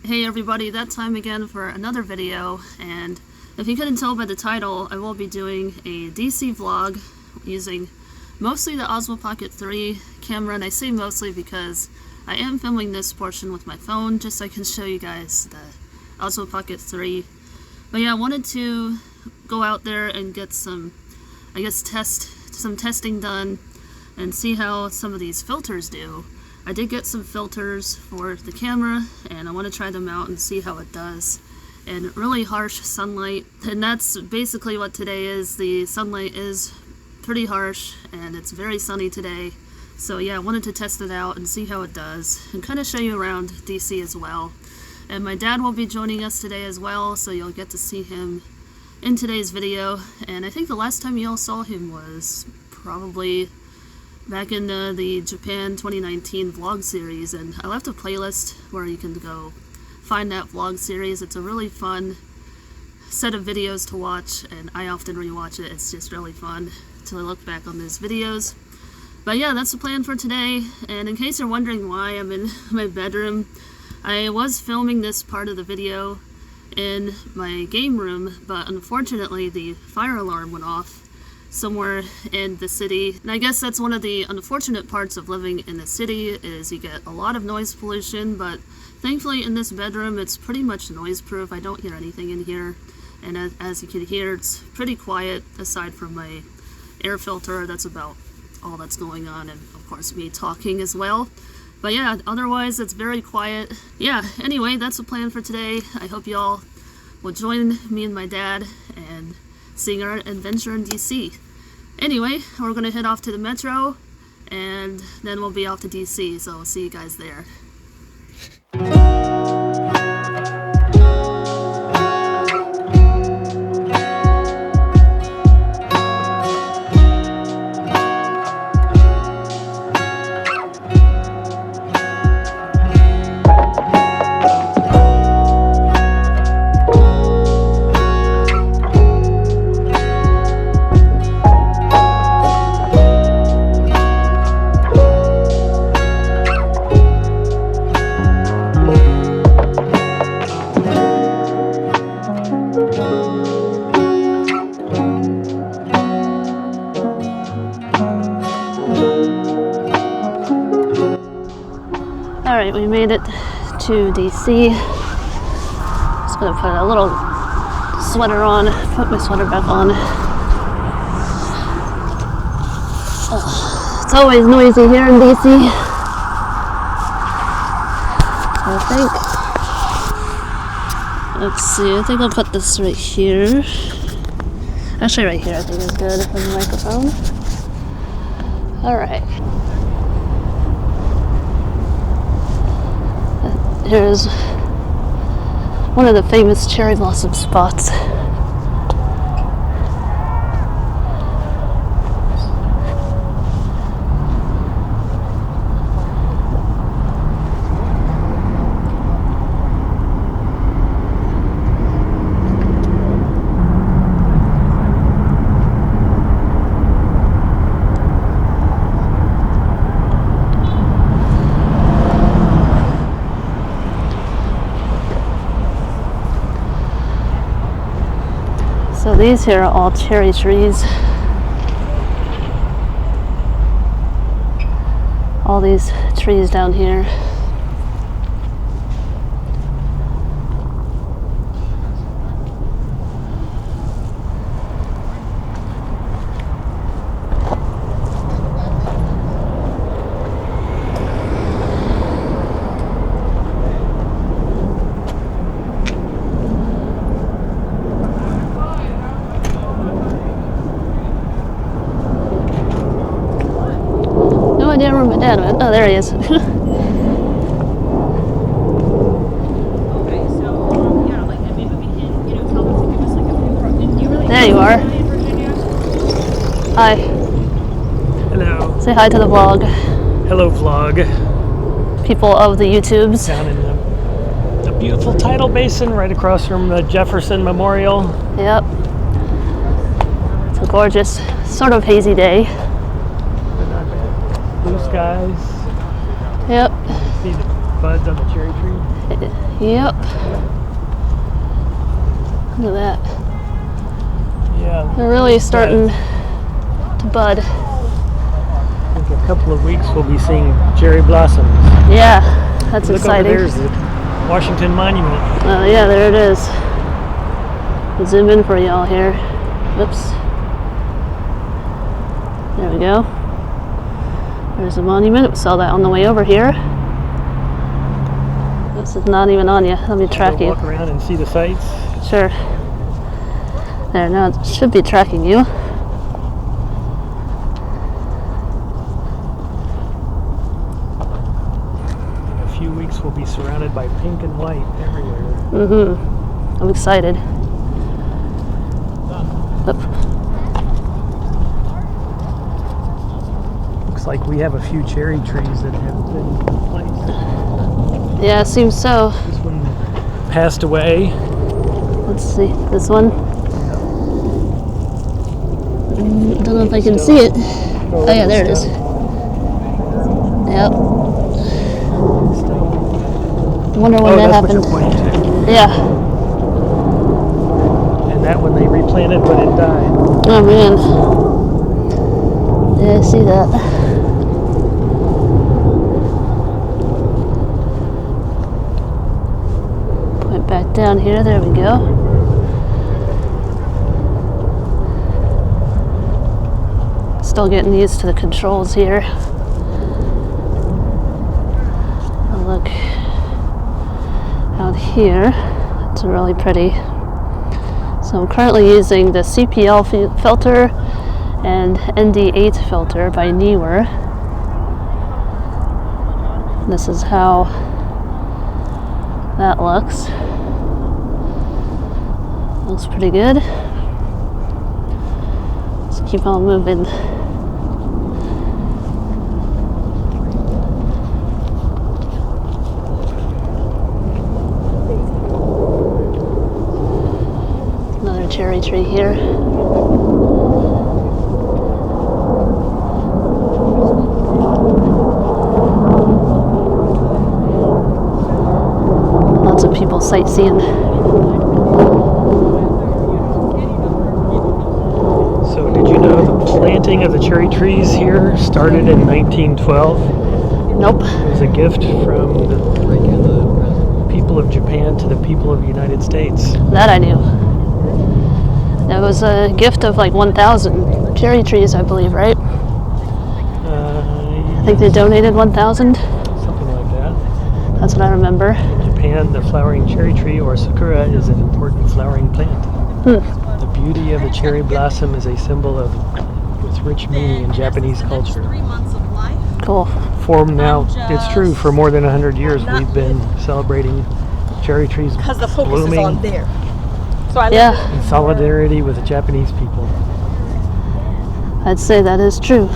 Hey everybody, that time again for another video, and if you couldn't tell by the title, I will be doing a DC vlog using mostly the Osmo Pocket 3 camera, and I say mostly because I am filming this portion with my phone just so I can show you guys the Osmo Pocket 3. But yeah, I wanted to go out there and get some, some testing done and see how some of these filters do. I did get some filters for the camera, and I want to try them out and see how it does in really harsh sunlight. And that's basically what today is. The sunlight is pretty harsh, and it's very sunny today. So yeah, I wanted to test it out and see how it does, and kind of show you around DC as well. And my dad will be joining us today as well, so you'll get to see him in today's video. And I think the last time you all saw him was probably back in the Japan 2019 vlog series, and I left a playlist where you can go find that vlog series. It's a really fun set of videos to watch, and I often rewatch it. It's just really fun to look back on those videos. But yeah, that's the plan for today. And in case you're wondering why I'm in my bedroom, I was filming this part of the video in my game room, but unfortunately the fire alarm went off somewhere in the city. And I guess that's one of the unfortunate parts of living in the city, is you get a lot of noise pollution, but thankfully in this bedroom it's pretty much noise proof. I don't hear anything in here, and as you can hear, it's pretty quiet aside from my air filter. That's about all that's going on, and of course me talking as well. But yeah, otherwise it's very quiet. Yeah, anyway, that's the plan for today. I hope y'all will join me and my dad and seeing our adventure in DC. Anyway, we're gonna head off to the metro, and then we'll be off to DC, so I'll see you guys there. Alright, we made it to DC. Just gonna put a little sweater on, put my sweater back on. It's always noisy here in DC. I think I'll put this right here. Actually right here I think is good for the microphone. Alright. Here's one of the famous cherry blossom spots. So these here are all cherry trees. All these trees down here. I didn't remember my dad went. Oh, there he is. Okay, so yeah, like maybe we can, tell them to give us like a few. Do you really There you are. In Virginia? Hi. Hello. Say hi to the vlog. Hello, vlog. People of the YouTubes. Down in the beautiful tidal basin right across from the Jefferson Memorial. Yep. It's a gorgeous, sort of hazy day. But not bad. Blue skies. Yep. See the buds on the cherry tree? Yep. Look at that. Yeah. They're really starting to bud. I think a couple of weeks we'll be seeing cherry blossoms. Yeah, that's Look exciting. over there's the Washington Monument. Oh yeah, there it is. I'll zoom in for y'all here. Oops. There we go. There's the monument. We saw that on the way over here. This is not even on you. Let me track you. Walk around and see the sights. Sure. There, now it should be tracking you. In a few weeks we'll be surrounded by pink and white everywhere. Mm-hmm. I'm excited. Oop. Looks like we have a few cherry trees that have been placed. Yeah, it seems so. This one passed away. Let's see. This one? Don't know if I can see it. Oh yeah, there it is. Yep. I wonder when that happened. What you're pointing to. Yeah. And that one they replanted, but it died. Oh man. Yeah, I see that. Point back down here. There we go. Still getting used to the controls here. Oh, look out here. It's really pretty. So I'm currently using the CPL filter and ND8 filter by Neewer. This is how that looks. Looks pretty good. Let's keep on moving. Another cherry tree here. Lots of people sightseeing. So did you know the planting of the cherry trees here started in 1912? Nope. It was a gift from the people of Japan to the people of the United States. That I knew. That was a gift of like 1,000 cherry trees, I believe, right? I think they donated 1,000. Something like that. That's what I remember. In Japan, the flowering cherry tree, or sakura, is an important flowering plant. The beauty of the cherry blossom is a symbol of with rich meaning in Japanese culture. Cool. It's true, for more than 100 years we've been celebrating cherry trees Because the focus blooming is on there. So I Yeah, in solidarity with the Japanese people. I'd say that is true.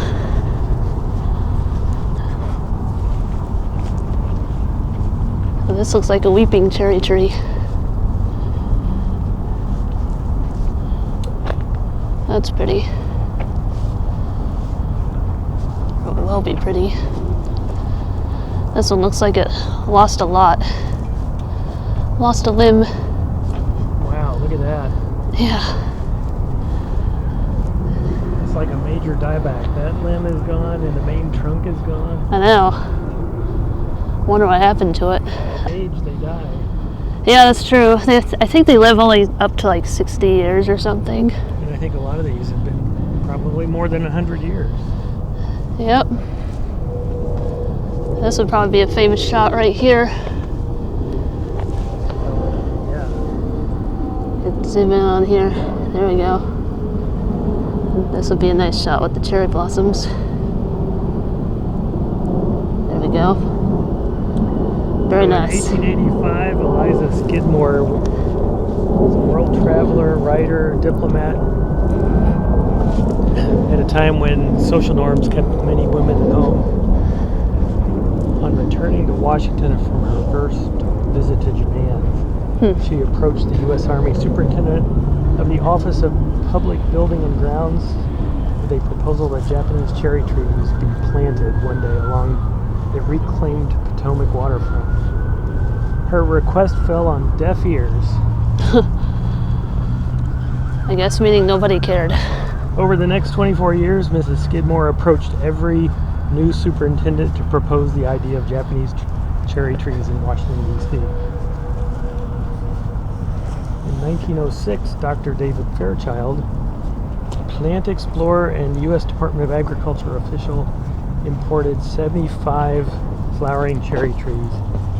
So this looks like a weeping cherry tree. That's pretty. Or it will be pretty. This one looks like it lost a lot. Lost a limb. Wow, look at that. Yeah. It's like a major dieback. That limb is gone and the main trunk is gone. I know. Wonder what happened to it. At age, they die. Yeah, that's true. I think they live only up to like 60 years or something. And I think a lot of these have been probably more than 100 years. Yep. This would probably be a famous shot right here. Yeah. Zoom in on here. There we go. This would be a nice shot with the cherry blossoms. There we go. Very nice. In 1885, Eliza Skidmore was a world traveler, writer, diplomat. At a time when social norms kept many women at home. On returning to Washington from her first visit to Japan, she approached the U.S. Army Superintendent of the Office of Public Building and Grounds with a proposal that Japanese cherry trees be planted one day along the reclaimed Potomac waterfront. Her request fell on deaf ears. I guess meaning nobody cared. Over the next 24 years, Mrs. Skidmore approached every new superintendent to propose the idea of Japanese cherry trees in Washington, D.C. In 1906, Dr. David Fairchild, plant explorer and U.S. Department of Agriculture official, imported 75 flowering cherry trees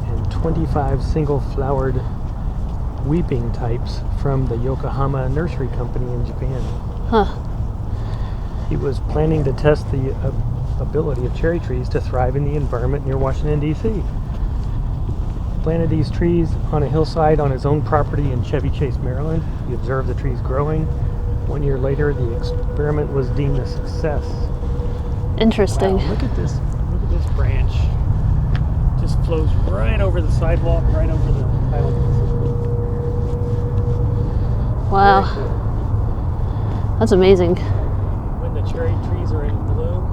and 25 single-flowered weeping types from the Yokohama Nursery Company in Japan. Huh. He was planning to test the ability of cherry trees to thrive in the environment near Washington, D.C. Planted these trees on a hillside on his own property in Chevy Chase, Maryland. He observed the trees growing. 1 year later, the experiment was deemed a success. Interesting. Wow, look at this. Look at this branch. Just flows right over the sidewalk, right over the tile. Wow. Very cool. That's amazing. When the cherry trees are in bloom,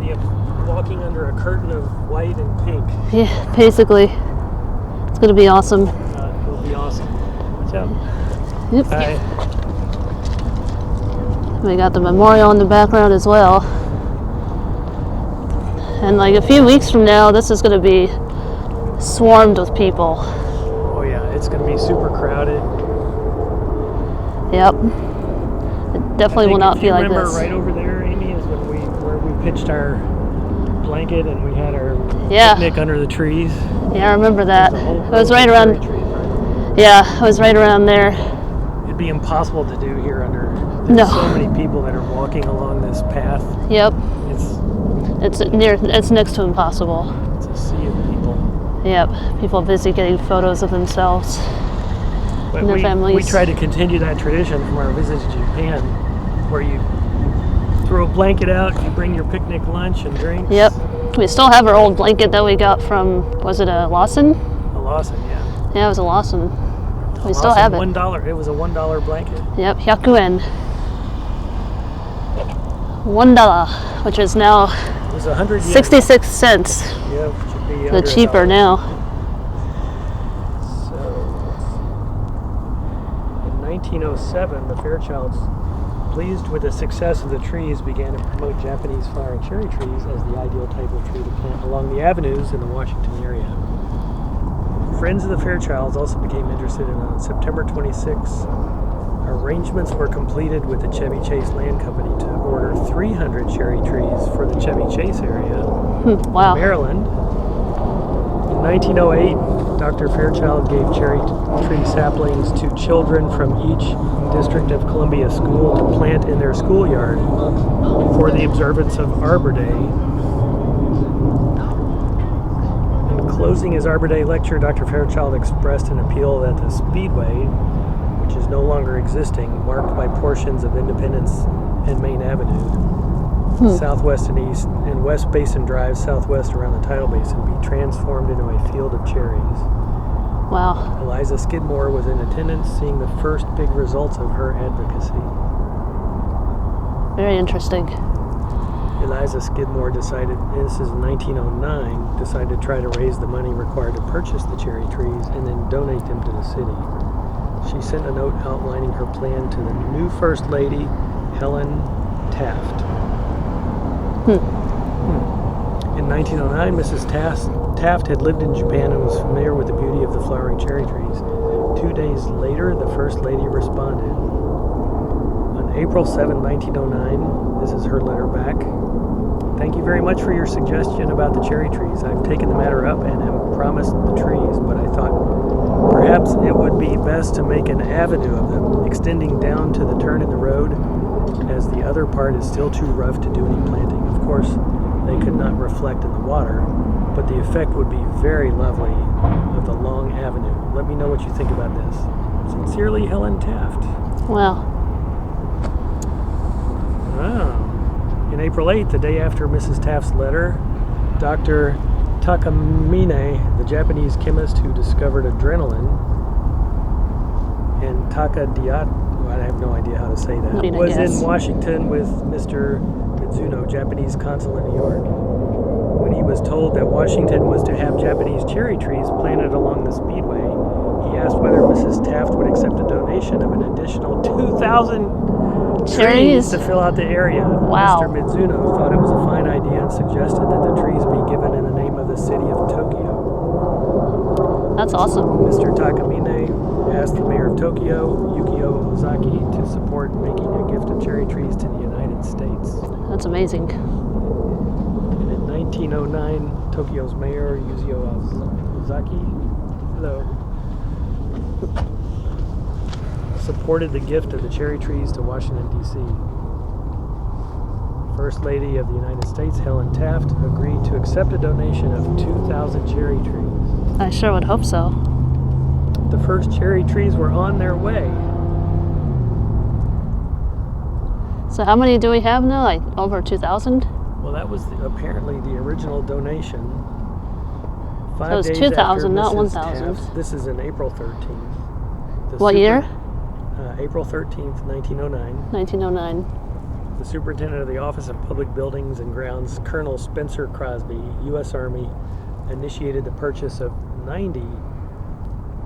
you'll be walking under a curtain of white and pink. Yeah, basically. It's going to be awesome. It'll be awesome. Watch out. Yep. Hi. We got the memorial in the background as well. And like a few weeks from now, this is going to be swarmed with people. Oh yeah, it's going to be super crowded. Yep. It definitely will not be like remember this. right over there, Amy, is where we pitched our blanket and we had our Yeah. picnic under the trees. Yeah, I remember that. There's a whole It was row right of around. cherry trees, right? Yeah, it was right around there. It'd be impossible to do here under. There's No. so many people that are walking along this path. Yep. It's It's next to impossible. a sea of people. Yep. People busy getting photos of themselves But and their we families. try to continue that tradition from our visit to Japan, where you throw a blanket out, you bring your picnic lunch and drinks. Yep. We still have our old blanket that we got from, was it a Lawson? A Lawson, yeah. Yeah, it was a Lawson. We still Lawson, have it. $1. It was a $1 blanket. Yep, Hyakuen. $1, which is now It was 100 yen. 66 cents. Yeah, which should be The under cheaper $1. now. So, in 1907, the Fairchilds, pleased with the success of the trees, began to promote Japanese flowering cherry trees as the ideal type of tree to plant along the avenues in the Washington area. Friends of the Fairchilds also became interested, and on September 26, arrangements were completed with the Chevy Chase Land Company to order 300 cherry trees for the Chevy Chase area. Wow. Maryland. In 1908, Dr. Fairchild gave cherry tree saplings to children from each District of Columbia school to plant in their schoolyard for the observance of Arbor Day. In closing his Arbor Day lecture, Dr. Fairchild expressed an appeal that the Speedway, which is no longer existing, marked by portions of Independence and Main Avenue, Southwest and East, and West Basin Drive southwest around the tidal basin, be transformed into a field of cherries. Wow. Eliza Skidmore was in attendance, seeing the first big results of her advocacy. Very interesting. Eliza Skidmore decided, and this is in 1909, decided to try to raise the money required to purchase the cherry trees and then donate them to the city. She sent a note outlining her plan to the new First Lady, Helen Taft. In 1909, Mrs. Taft had lived in Japan and was familiar with the beauty of the flowering cherry trees. 2 days later, the First Lady responded. On April 7, 1909, this is her letter back. Thank you very much for your suggestion about the cherry trees. I've taken the matter up and have promised the trees, but I thought perhaps it would be best to make an avenue of them, extending down to the turn in the road, as the other part is still too rough to do any planting. Of course, they could not reflect in the water, but the effect would be very lovely of the long avenue. Let me know what you think about this. Sincerely, Helen Taft. Wow. Wow. In April 8th, the day after Mrs. Taft's letter, Dr. Takamine, the Japanese chemist who discovered adrenaline, and Takadiat, I have no idea how to say that, I was guess. in Washington with Mr. Mizuno, Japanese consul in New York. when he was told that Washington was to have Japanese cherry trees planted along the speedway, he asked whether Mrs. Taft would accept a donation of an additional 2,000 trees to fill out the area. Wow. Mr. Mizuno thought it was a fine idea and suggested that the trees be given in the name of the city of Tokyo. That's awesome. Mr. Takamine asked the mayor of Tokyo, Yukio Ozaki, to support making a gift of cherry trees to the United States. That's amazing. And in 1909, Tokyo's mayor, Yukio Ozaki, supported the gift of the cherry trees to Washington, D.C. First Lady of the United States, Helen Taft, agreed to accept a donation of 2,000 cherry trees. I sure would hope so. The first cherry trees were on their way. So how many do we have now? Like over 2,000? Well, that was apparently the original donation. So it's 2,000, not 1,000. This is in April 13th. What year? April 13th, 1909. 1909. The superintendent of the Office of Public Buildings and Grounds, Colonel Spencer Crosby, U.S. Army, initiated the purchase of 90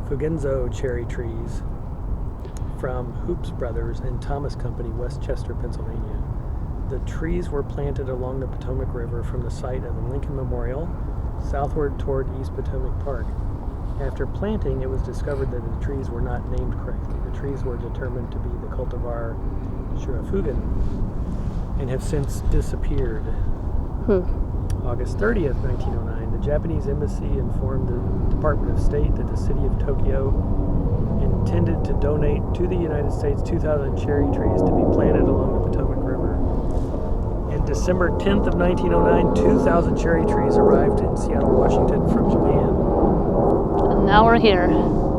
Fugenzo cherry trees from Hoops Brothers and Thomas Company, Westchester, Pennsylvania. The trees were planted along the Potomac River from the site of the Lincoln Memorial southward toward East Potomac Park. After planting, it was discovered that the trees were not named correctly. The trees were determined to be the cultivar Shirafugen and have since disappeared. August 30th, 1909, the Japanese embassy informed the Department of State that the city of Tokyo intended to donate to the United States 2,000 cherry trees to be planted along the Potomac River. And December 10th of 1909, 2,000 cherry trees arrived in Seattle, Washington from Japan. And now we're here.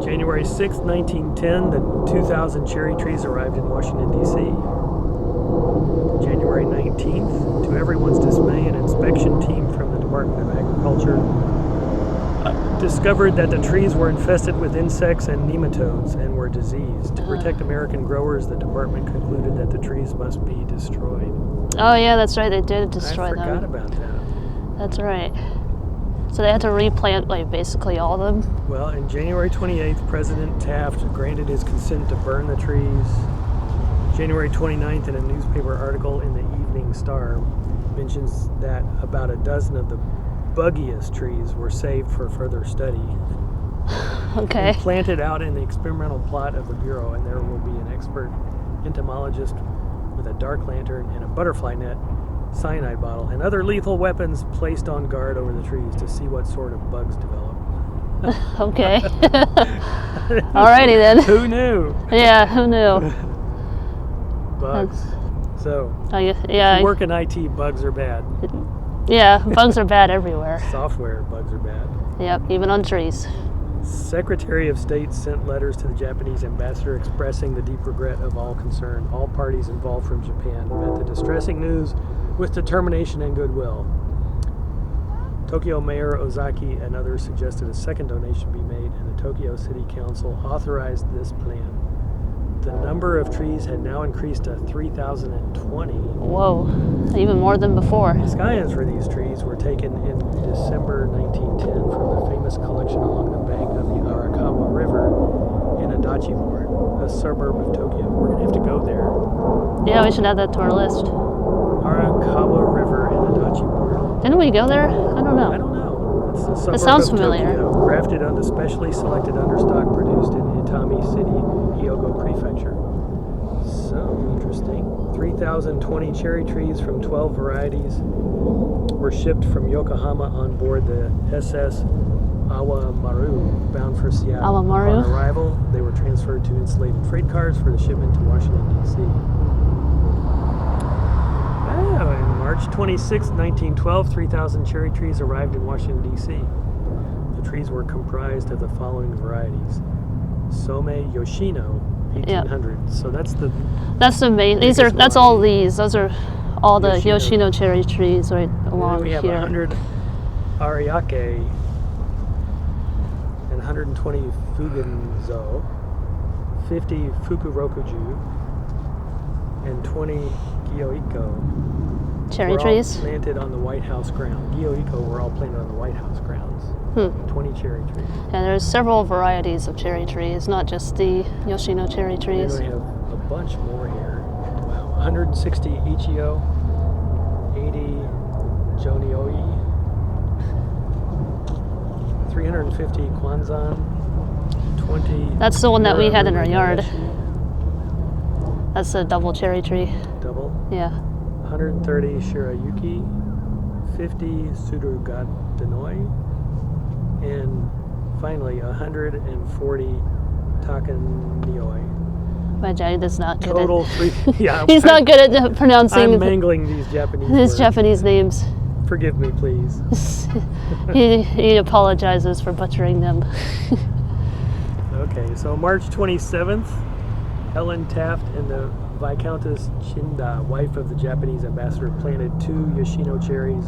January 6th, 1910, the 2,000 cherry trees arrived in Washington, D.C. January 19th, to everyone's dismay, an inspection team from the Department of Agriculture discovered that the trees were infested with insects and nematodes and were diseased. To protect American growers, the department concluded that the trees must be destroyed. Oh yeah, that's right. They did destroy them. I forgot about that. That's right. So they had to replant like basically all of them. Well, on January 28th, President Taft granted his consent to burn the trees. January 29th, in a newspaper article in the Evening Star, mentions that about a dozen of the buggiest trees were saved for further study. Okay. And planted out in the experimental plot of the Bureau, and there will be an expert entomologist with a dark lantern and a butterfly net, cyanide bottle, and other lethal weapons placed on guard over the trees to see what sort of bugs develop. Okay. Alrighty then. Who knew? Yeah, who knew? Bugs. So, yeah. if you work in IT, bugs are bad. Yeah, bugs are bad everywhere. Software bugs are bad. Yep, even on trees. Secretary of State sent letters to the Japanese ambassador expressing the deep regret of all concerned. All parties involved from Japan met the distressing news with determination and goodwill. Tokyo Mayor Ozaki and others suggested a second donation be made, and the Tokyo City Council authorized this plan. The number of trees had now increased to 3,020. Whoa, even more than before. Scions for these trees were taken in December 1910 from the famous collection along the bank of the Arakawa River in Adachi-port, a suburb of Tokyo. We're going to have to go there. Yeah, we should add that to our list. Arakawa River in Adachi-port. Didn't we go there? I don't know. I don't know. It's a suburb It sounds of familiar. Tokyo, grafted onto specially selected understock produced in Itami City, Hyogo Prefecture. So interesting. 3,020 cherry trees from 12 varieties were shipped from Yokohama on board the SS Awamaru, bound for Seattle. Awamaru? Upon arrival, they were transferred to insulated freight cars for the shipment to Washington, D.C. On March 26, 1912, 3,000 cherry trees arrived in Washington, D.C. The trees were comprised of the following varieties. Some Yoshino, 1800. Yep. So that's the main. That's all these. Those are all the Yoshino cherry trees right along we have here. 100 Ariake and 120 Fugenzo, 50 Fukurokuju, and 20 Gyoiko. Cherry were trees? all planted on the White House ground. Geo-Eco were all planted on the White House grounds. 20 cherry trees. Yeah, there's several varieties of cherry trees, not just the Yoshino cherry And trees. then we have a bunch more here. Wow, 160 Ichio, 80 Jonioi, 350 Kwanzan, 20. That's the one that we had in our yard. Yuramuyashi, That's a double cherry tree. double. Yeah. 130 Shirayuki, 50 Surugadanoi, and finally 140 Takanioi. My Jag is not good Total at... three. Yeah, He's not good at pronouncing I'm mangling these Japanese his words. Japanese names. Forgive me, please. He apologizes for butchering them. Okay, so March 27th, Helen Taft and the Viscountess Chinda, wife of the Japanese ambassador, planted 2 Yoshino cherries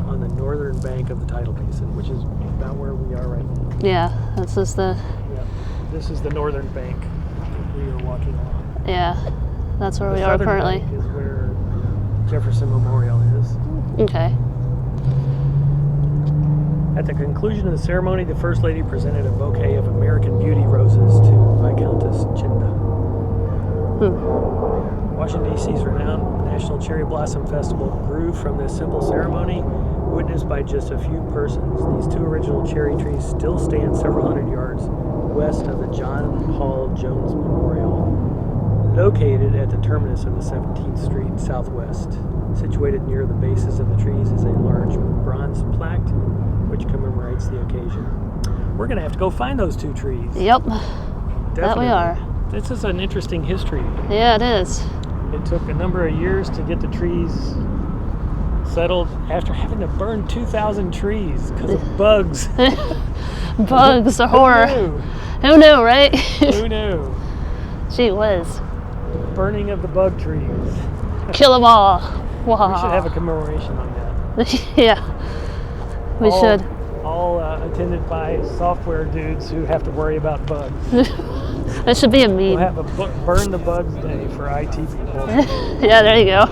on the northern bank of the tidal basin, which is about where we are right now. Yeah, this is the... Yeah, this is the northern bank we are walking along. Yeah, that's where The we are southern currently. bank is where Jefferson Memorial is. Okay. At the conclusion of the ceremony, the First Lady presented a bouquet of American Beauty roses to Viscountess Chinda. Washington, D.C.'s renowned National Cherry Blossom Festival grew from this simple ceremony, witnessed by just a few persons. These 2 original cherry trees still stand several hundred yards west of the John Paul Jones Memorial, located at the terminus of the 17th Street Southwest. Situated near the bases of the trees is a large bronze plaque which commemorates the occasion. We're going to have to go find those 2 trees. Yep, Definitely. that we are. This is an interesting history. Yeah, it is. It took a number of years to get the trees settled after having to burn 2,000 trees because of bugs. Bugs, the horror. Who knew, right? Who knew? Gee whiz. Burning of the bug trees. Kill them all. Wow. We should have a commemoration on that. Yeah, we should. All attended by software dudes who have to worry about bugs. That should be a meme. We'll have a Burn the Bugs Day for IT people. Yeah, there you go.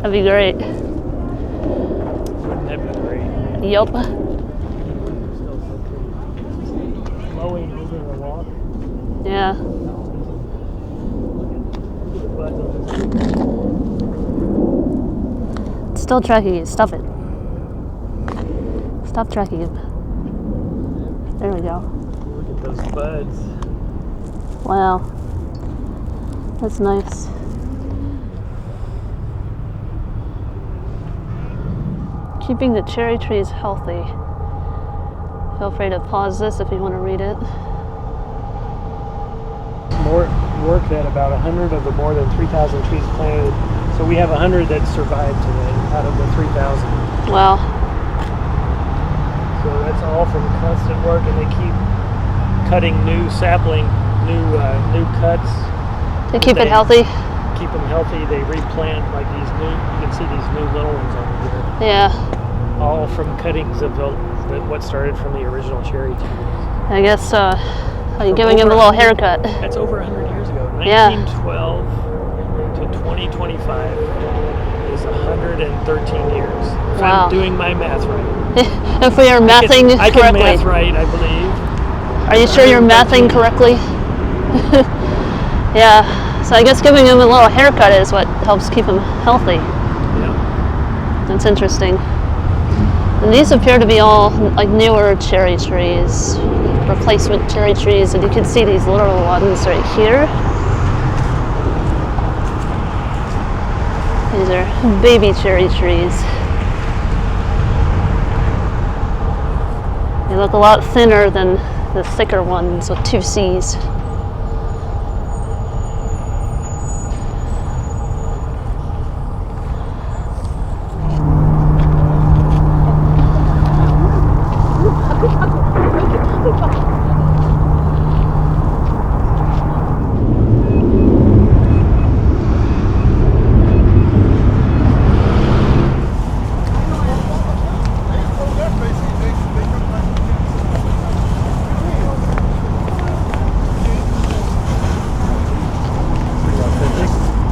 That'd be great. Wouldn't that be great? Yup. Slowing moving along. Yeah. Look at the bugs on this. Still tracking you. Stop it. Stop tracking him. There we go. Look at those buds. Wow. That's nice. Keeping the cherry trees healthy. Feel free to pause this if you want to read it. Work that about 100 of the more than 3,000 trees planted. So we have 100 that survived today out of the 3,000. Wow. So that's all from constant work, and they keep cutting new sapling, new cuts. To keep it healthy. Keep them healthy. They replant like these new. You can see these new little ones over here. Yeah. All from cuttings of what started from the original cherry trees. I guess you're giving him a little haircut. That's over 100 years ago. Yeah. 1912 to 2025 is 113 years. If Wow. I'm doing my math right. If we are mathing I can correctly. math right, I believe. Are you sure you're mathing correctly? Yeah. So I guess giving him a little haircut is what helps keep him healthy. Yeah. That's interesting. And these appear to be all like newer cherry trees, replacement cherry trees, and you can see these little ones right here. These are baby cherry trees. They look a lot thinner than the thicker ones with 2 C's.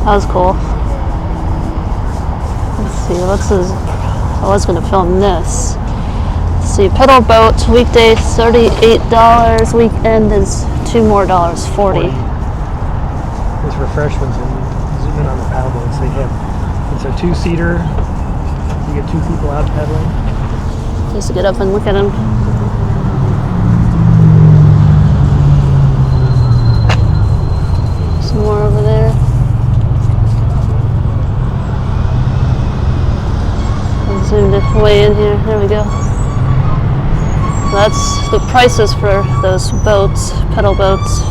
That was cool. looks as I was going to film this. Let's see, pedal boat, weekday $38, weekend is $2 more, $40. There's refreshments and zoom in on the paddle boats. They have, it's a two-seater. You get 2 people out pedaling. Just to get up and look at them. Some more over there. I'll zoom it way in here. There we go. That's the prices for those boats, pedal boats.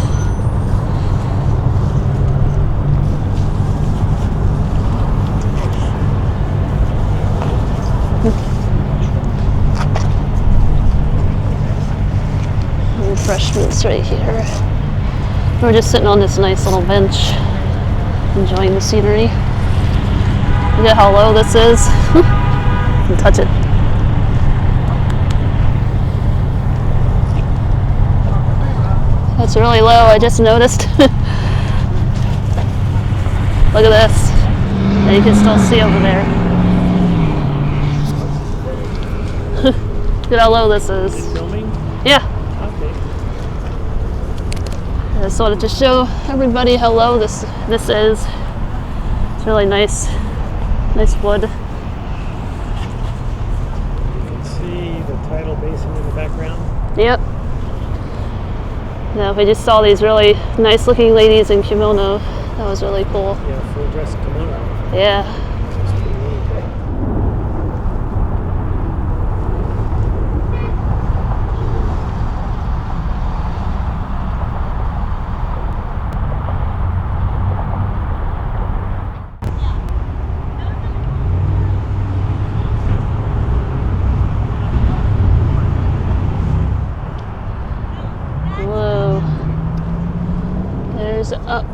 Refreshments right here. We're just sitting on this nice little bench, enjoying the scenery. Look at how low this is. You can touch it. That's really low, I just noticed. Look at this. And you can still see over there. Look at how low this is. Filming? Yeah. Okay. I just wanted to show everybody how low this is. It's really nice. Nice wood. You can see the tidal basin in the background. Yep. Now, we just saw these really nice looking ladies in kimono. That was really cool. Yeah, full dress kimono. Yeah. It's pretty neat. Whoa. There's up.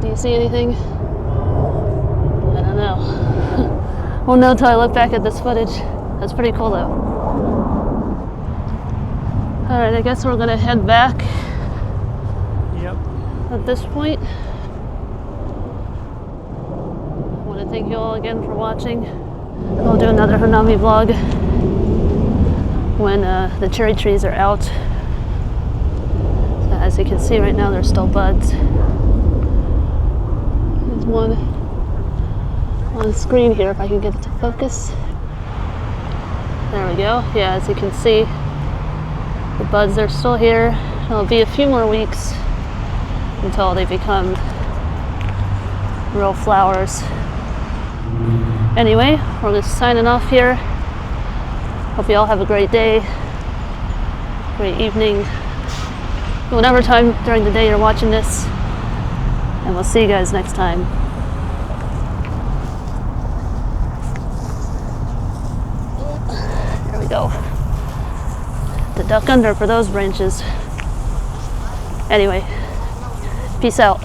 Do you see anything? I don't know. Won't know until I look back at this footage. That's pretty cool though. Alright, I guess we're gonna head back Yep. at this point. I want to thank you all again for watching. I'll do another hanami vlog when the cherry trees are out. So as you can see right now, there's still buds. There's one on screen here, if I can get it to focus. There we go. Yeah, as you can see, the buds are still here. It'll be a few more weeks until they become real flowers. Anyway, we're just signing off here. Hope you all have a great day, great evening, whatever time during the day you're watching this. And we'll see you guys next time. There we go. To duck under for those branches. Anyway, peace out.